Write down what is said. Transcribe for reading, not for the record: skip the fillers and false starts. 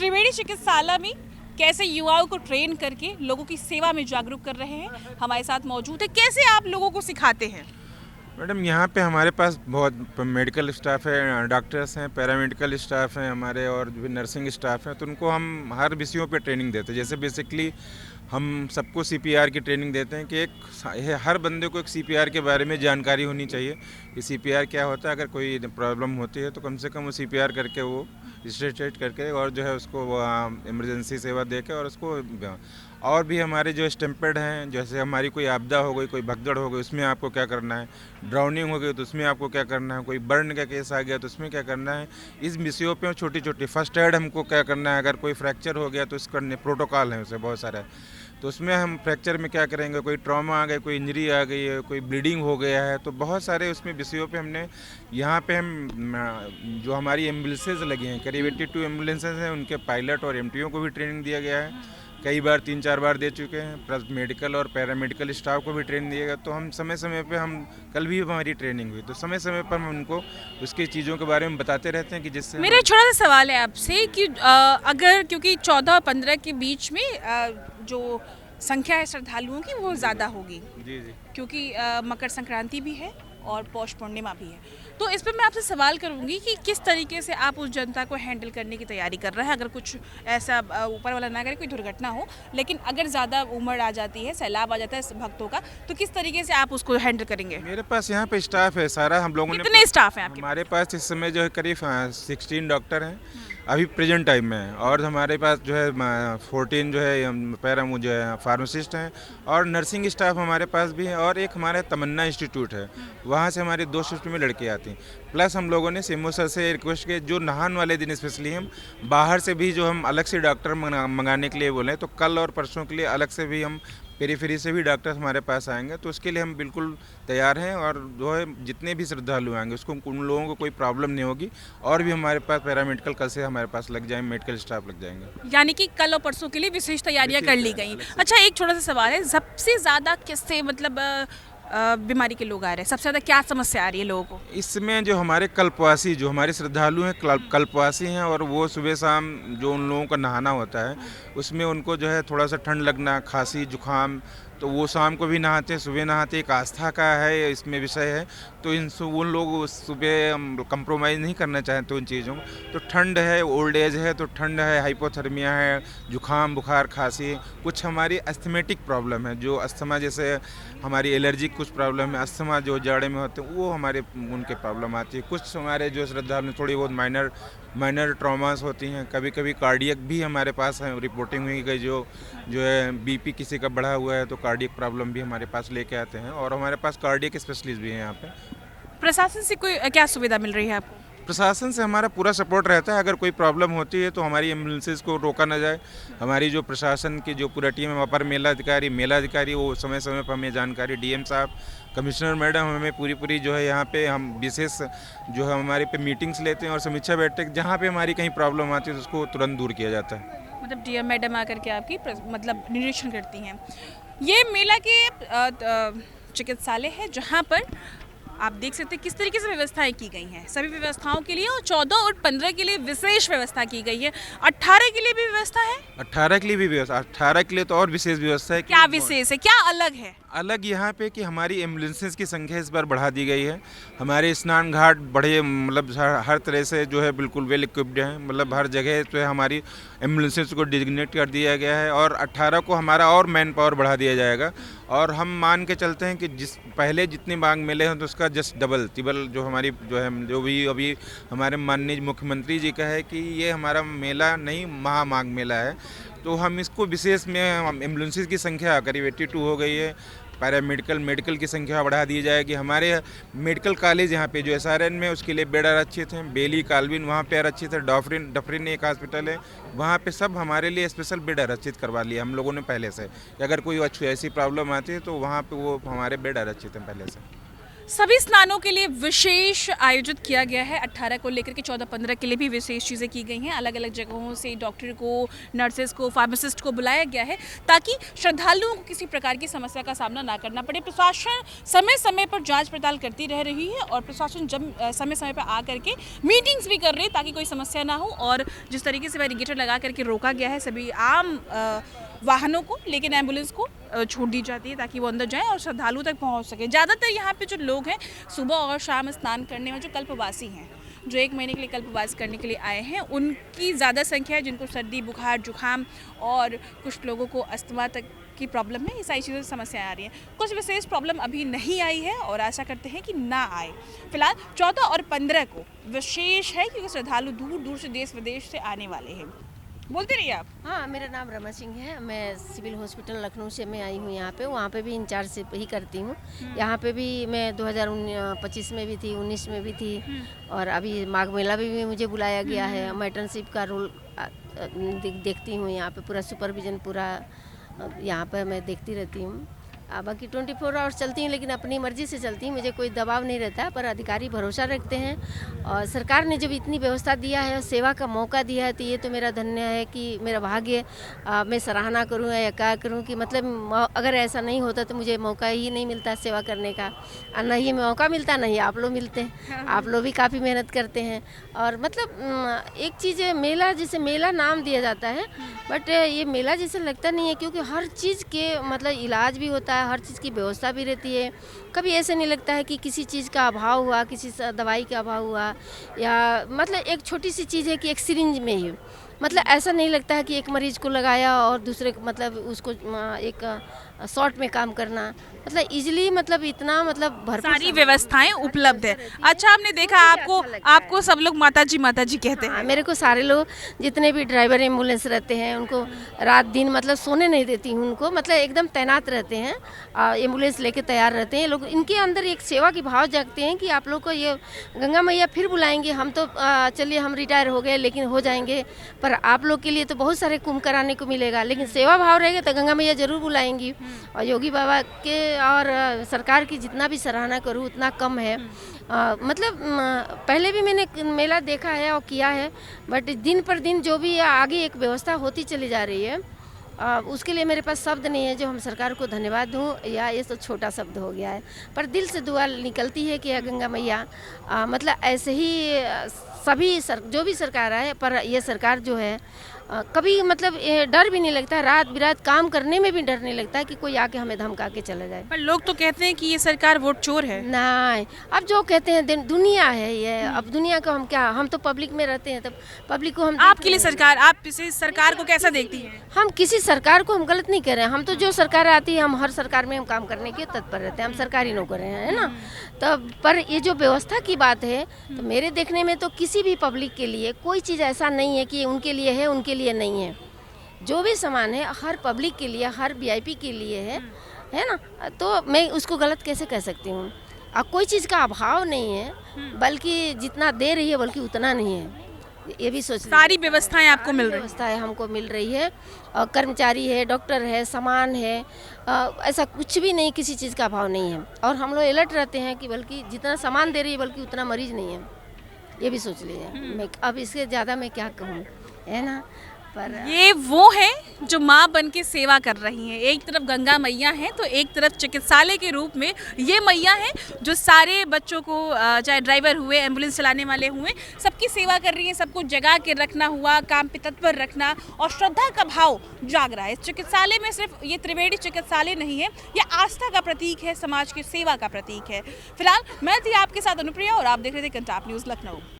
त्रिवेणी चिकित्सालय में कैसे युवाओं को ट्रेन करके लोगों की सेवा में जागरूक कर रहे हैं, हमारे साथ मौजूद है। कैसे आप लोगों को सिखाते हैं? मैडम यहाँ पे हमारे पास बहुत मेडिकल स्टाफ है, डॉक्टर्स हैं, पैरामेडिकल स्टाफ हैं हमारे, और भी नर्सिंग स्टाफ हैं। तो उनको हम हर विषयों पे ट्रेनिंग देते हैं। जैसे बेसिकली हम सबको सीपीआर की ट्रेनिंग देते हैं कि हर बंदे को एक सीपीआर के बारे में जानकारी होनी चाहिए कि सीपीआर क्या होता है। अगर कोई प्रॉब्लम होती है तो कम से कम वो सीपीआर करके, वो रजिस्ट्रेट करके, और जो है उसको इमरजेंसी सेवा दे के, और उसको और भी हमारे जो स्टैम्पर्ड हैं, जैसे हमारी कोई आपदा हो गई, कोई भगदड़ हो गई, उसमें आपको क्या करना है, ड्राउनिंग हो गई तो उसमें आपको क्या करना है, कोई बर्न का केस आ गया तो उसमें क्या करना है। इस विषयों पे छोटी छोटी फर्स्ट एड हमको क्या करना है, अगर कोई फ्रैक्चर हो गया तो इसका प्रोटोकॉल है, उसे बहुत सारा। तो उसमें हम फ्रैक्चर में क्या करेंगे, कोई ट्रॉमा आ गया, कोई इंजरी आ गई है, कोई ब्लीडिंग हो गया है, तो बहुत सारे उसमें विषयों पे हमने यहाँ पे हम जो हमारी एम्बुलेंसेज लगी हैं, करीब 82 एम्बुलेंसेज हैं, उनके पायलट और एमटीओ को भी ट्रेनिंग दिया गया है। कई बार 3-4 बार दे चुके हैं। प्लस मेडिकल और पैरामेडिकल स्टाफ को भी ट्रेनिंग दिया गया। तो हम समय समय पे, हम कल भी हमारी ट्रेनिंग हुई, तो समय समय पर हम उनको उसकी चीज़ों के बारे में बताते रहते हैं कि जिससे मेरा एक छोटा सा सवाल है आपसे कि अगर क्योंकि 14 और 15 के बीच में जो संख्या है श्रद्धालुओं की वो ज़्यादा होगी, जी जी क्योंकि मकर संक्रांति भी है और पौष पूर्णिमा भी है। तो इस पर मैं आपसे सवाल करूंगी कि किस तरीके से आप उस जनता को हैंडल करने की तैयारी कर रहे हैं। अगर कुछ ऐसा ऊपर वाला ना करे, कोई दुर्घटना हो, लेकिन अगर ज़्यादा उमड़ आ जाती है, सैलाब आ जाता है भक्तों का, तो किस तरीके से आप उसको हैंडल करेंगे? मेरे पास यहाँ पे स्टाफ है सारा। हम लोगों ने, कितने स्टाफ हैं आपके? हमारे पास इस समय जो है करीब 16 डॉक्टर हैं अभी प्रेजेंट टाइम में, और हमारे पास जो है 14 जो है पैरा जो है फार्मासिस्ट हैं, और नर्सिंग स्टाफ हमारे पास भी है, और एक हमारे तमन्ना इंस्टीट्यूट है, वहाँ से हमारी 2 शिफ्ट में लड़के आती हैं। प्लस हम लोगों ने सीएमओ सर से रिक्वेस्ट की, जो नहान वाले दिन स्पेशली हम बाहर से भी जो हम अलग से डॉक्टर मंगाने के लिए बोले, तो कल और परसों के लिए अलग से भी हम पेरीफेरी से भी डॉक्टर हमारे पास आएंगे। तो उसके लिए हम बिल्कुल तैयार हैं, और जो है जितने भी श्रद्धालु आएंगे उसको, उन लोगों को कोई प्रॉब्लम नहीं होगी। और भी हमारे पास पैरामेडिकल कल से हमारे पास लग जाएंगे, मेडिकल स्टाफ लग जाएंगे। यानी कि कल और परसों के लिए विशेष तैयारियां कर ली गई। अच्छा, एक छोटा सा सवाल है, सबसे ज़्यादा किससे मतलब बीमारी के लोग आ रहे हैं? सबसे ज़्यादा क्या समस्या आ रही है लोगों को? इसमें जो हमारे कल्पवासी, जो हमारे श्रद्धालु हैं, कल्पवासी हैं, और वो सुबह शाम जो उन लोगों का नहाना होता है, उसमें उनको जो है थोड़ा सा ठंड लगना, खांसी जुकाम, तो वो शाम को भी नहाते हैं, सुबह नहाते हैं। एक आस्था का है इसमें विषय है। तो उन लोग सुबह कंप्रोमाइज़ नहीं करना चाहते उन चीज़ों में। तो ठंड है, ओल्ड एज है, तो ठंड है, हाइपोथर्मिया है, जुकाम बुखार खांसी, कुछ हमारी अस्थमेटिक प्रॉब्लम है, जो अस्थमा जैसे हमारी एलर्जिक कुछ प्रॉब्लम है, अस्थमा जो जाड़े में होते हैं, वो हमारे उनके प्रॉब्लम आती है। कुछ हमारे जो श्रद्धालु थोड़ी बहुत माइनर ट्रॉमास होती हैं। कभी कभी कार्डियक भी हमारे पास है, रिपोर्टिंग हुई गई, जो है बीपी किसी का बढ़ा हुआ है तो कार्डियक प्रॉब्लम भी हमारे पास लेके आते हैं, और हमारे पास कार्डियक स्पेशलिस्ट भी हैं यहाँ पे। प्रशासन से कोई क्या सुविधा मिल रही है आपको? प्रशासन से हमारा पूरा सपोर्ट रहता है। अगर कोई प्रॉब्लम होती है तो हमारी एम्बुलेंसेज को रोका ना जाए। हमारी जो प्रशासन की जो पूरा टीम है, अपर मेला अधिकारी, वो समय समय पर हमें जानकारी, डीएम साहब, कमिश्नर मैडम, हमें पूरी जो है यहाँ पे हम विशेष जो है हमारे पे मीटिंग्स लेते हैं, और समीक्षा बैठक, जहाँ पे हमारी कहीं प्रॉब्लम आती है तो उसको तुरंत दूर किया जाता है। मतलब डीएम मैडम आकर के आपकी मतलब निरीक्षण करती हैं। ये मेला के चिकित्सालय है जहाँ पर आप देख सकते हैं किस तरीके से व्यवस्थाएं की गई हैं। सभी व्यवस्थाओं के लिए, और 14 और 15 के लिए विशेष व्यवस्था की गई है। 18 के लिए भी व्यवस्था है? 18 के लिए भी व्यवस्था, 18 के लिए तो और विशेष व्यवस्था है। क्या विशेष है, क्या अलग है? अलग यहाँ पे कि हमारी एम्बुलेंसेज की संख्या इस बार बढ़ा दी गई है। हमारे स्नान घाट बड़े, मतलब हर तरह से जो है बिल्कुल वेल इक्विप्ड हैं, मतलब हर जगह जो है हमारी एम्बुलेंसेज को डिजिग्नेट कर दिया गया है, और 18 को हमारा और मैन पावर बढ़ा दिया जाएगा। और हम मान के चलते हैं कि पहले जितनी मांग मिले हैं तो उसका जस्ट डबल तिबल जो हमारी जो भी अभी हमारे माननीय मुख्यमंत्री जी का है कि ये हमारा मेला नहीं, महामाघ मेला है। तो हम इसको विशेष में एम्बुलेंसेज की संख्या करीब 82 हो गई है। मेडिकल की संख्या बढ़ा दी जाएगी। हमारे मेडिकल कॉलेज यहाँ पे जो SRN में, उसके लिए बेड आरक्षित हैं। बेली काल्विन वहाँ पे आरक्षित है। डफरिन एक हॉस्पिटल है, वहाँ पे सब हमारे लिए स्पेशल बेड आरक्षित करवा लिया हम लोगों ने पहले से, कि अगर कोई ऐसी प्रॉब्लम आती है तो वहाँ पे वो हमारे बेड आरक्षित हैं पहले से। सभी स्नानों के लिए विशेष आयोजित किया गया है। 18 को लेकर के 14-15 के लिए भी विशेष चीज़ें की गई हैं। अलग अलग जगहों से डॉक्टर को, नर्सेज को, फार्मासिस्ट को बुलाया गया है ताकि श्रद्धालुओं को किसी प्रकार की समस्या का सामना ना करना पड़े। प्रशासन समय समय पर जांच पड़ताल करती रह रही है और प्रशासन जब समय समय पर आ करके मीटिंग्स भी कर रही है ताकि कोई समस्या ना हो। और जिस तरीके से बैरिकेड लगा करके रोका गया है सभी आम वाहनों को, लेकिन एम्बुलेंस को छूट दी जाती है ताकि वो अंदर जाएं और श्रद्धालु तक पहुंच सके। ज़्यादातर यहाँ पे जो लोग हैं सुबह और शाम स्नान करने में जो कल्पवासी हैं, जो 1 महीने के लिए कल्पवास करने के लिए आए हैं, उनकी ज़्यादा संख्या है जिनको सर्दी, बुखार, जुकाम और कुछ लोगों को अस्थमा तक की प्रॉब्लम है। ये सारी चीज़ों से समस्याएं आ रही हैं। कुछ विशेष प्रॉब्लम अभी नहीं आई है और आशा करते हैं कि ना आए। फिलहाल 14 और 15 को विशेष है क्योंकि श्रद्धालु दूर दूर से देश विदेश से आने वाले हैं। बोलते रहिए आप। हाँ, मेरा नाम रमा सिंह है। मैं सिविल हॉस्पिटल लखनऊ से मैं आई हूँ यहाँ पे। वहाँ पे भी इंचार्ज से ही करती हूँ। यहाँ पे भी मैं 2025 में भी थी, 19 में भी थी और अभी माघ मेला भी मुझे बुलाया गया है। मैटरनशिप का रोल देखती हूँ यहाँ पे, पूरा सुपरविजन पूरा यहाँ पर मैं देखती रहती हूँ। बाकी 24 आवर्स चलती हूँ, लेकिन अपनी मर्ज़ी से चलती हूँ, मुझे कोई दबाव नहीं रहता है। पर अधिकारी भरोसा रखते हैं और सरकार ने जब इतनी व्यवस्था दिया है और सेवा का मौका दिया है तो ये तो मेरा धन्य है कि मेरा भाग्य, मैं सराहना करूँ या क्या करूँ कि मतलब अगर ऐसा नहीं होता तो मुझे मौका ही नहीं मिलता सेवा करने का। न ही मौका मिलता, नहीं आप लोग मिलते हैं। आप लोग भी काफ़ी मेहनत करते हैं और मतलब एक चीज़ मेला, जिसे मेला नाम दिया जाता है, बट ये मेला जैसे लगता नहीं है क्योंकि हर चीज़ के मतलब इलाज भी होता है, हर चीज़ की व्यवस्था भी रहती है। कभी ऐसे नहीं लगता है कि किसी चीज़ का अभाव हुआ, किसी दवाई का अभाव हुआ, या मतलब एक छोटी सी चीज़ है कि एक सिरिंज में ही मतलब ऐसा नहीं लगता है कि एक मरीज को लगाया और दूसरे मतलब उसको एक शॉर्ट में काम करना, मतलब इजीली, मतलब इतना मतलब भरपूर सारी व्यवस्थाएं उपलब्ध है। अच्छा, आपने देखा आपको सब लोग माता जी कहते हैं। मेरे को सारे लोग जितने भी ड्राइवर एम्बुलेंस रहते हैं उनको रात दिन मतलब सोने नहीं देती हूँ उनको, मतलब एकदम तैनात रहते हैं, एम्बुलेंस लेके तैयार रहते हैं लोग। इनके अंदर एक सेवा की भाव जागते हैं कि आप लोग को ये गंगा मैया फिर बुलाएंगे। हम तो चलिए हम रिटायर हो गए लेकिन हो जाएंगे, पर आप लोग के लिए तो बहुत सारे कुंभ कराने को मिलेगा, लेकिन सेवा भाव रहेगा तो गंगा मैया जरूर बुलाएंगी। और योगी बाबा के और सरकार की जितना भी सराहना करूँ उतना कम है। मतलब पहले भी मैंने मेला देखा है और किया है, बट दिन पर दिन जो भी आगे एक व्यवस्था होती चली जा रही है, उसके लिए मेरे पास शब्द नहीं है जो हम सरकार को धन्यवाद दूं, या ये तो छोटा शब्द हो गया है। पर दिल से दुआ निकलती है कि गंगा मैया मतलब ऐसे ही सभी जो भी सरकार आए, पर ये सरकार जो है कभी मतलब डर भी नहीं लगता, रात बिरात काम करने में भी डर नहीं लगता कि कोई आके हमें धमका के चला जाए। पर लोग तो कहते हैं कि ये सरकार वोट चोर है। नहीं, अब जो कहते हैं दुनिया है ये, अब दुनिया को हम क्या, हम तो पब्लिक में रहते हैं, तब पब्लिक को हम आपके लिए सरकार, आप इस सरकार को कैसा देखती हैं? हम किसी सरकार को हम गलत नहीं कर रहे हैं। हम तो जो सरकार आती है हम हर सरकार में हम काम करने के तत्पर रहते हैं, हम सरकारी नौकर हैं, है ना। तब पर ये जो व्यवस्था की बात है तो मेरे देखने में तो किसी भी पब्लिक के लिए कोई चीज़ ऐसा नहीं है कि उनके लिए है उनके लिए नहीं है। जो भी सामान है हर पब्लिक के लिए, हर वीआईपी के लिए है ना, तो मैं उसको गलत कैसे कह सकती हूँ। कोई चीज़ का अभाव नहीं है, बल्कि जितना दे रही है बल्कि उतना नहीं है, ये भी सोच। सारी व्यवस्थाएं आपको मिल रही है? व्यवस्थाएं हमको मिल रही है, कर्मचारी है, डॉक्टर है, सामान है, ऐसा कुछ भी नहीं, किसी चीज़ का अभाव नहीं है। और हम लोग अलर्ट रहते हैं कि बल्कि जितना सामान दे रही है बल्कि उतना मरीज नहीं है, ये भी सोच लीजिए। मैं अब इससे ज़्यादा मैं क्या कहूँ, है ना। पर ये वो है जो माँ बन के सेवा कर रही हैं। एक तरफ गंगा मैया हैं तो एक तरफ चिकित्सालय के रूप में ये मैया हैं जो सारे बच्चों को, चाहे ड्राइवर हुए, एम्बुलेंस चलाने वाले हुए, सबकी सेवा कर रही हैं। सबको जगा के रखना हुआ, काम पे तत्पर रखना और श्रद्धा का भाव जाग रहा है। इस चिकित्सालय में सिर्फ ये त्रिवेणी चिकित्सालय नहीं है, ये आस्था का प्रतीक है, समाज की सेवा का प्रतीक है। फिलहाल मैं थी आपके साथ अनुप्रिया और आप देख रहे थे कंटाप न्यूज़ लखनऊ।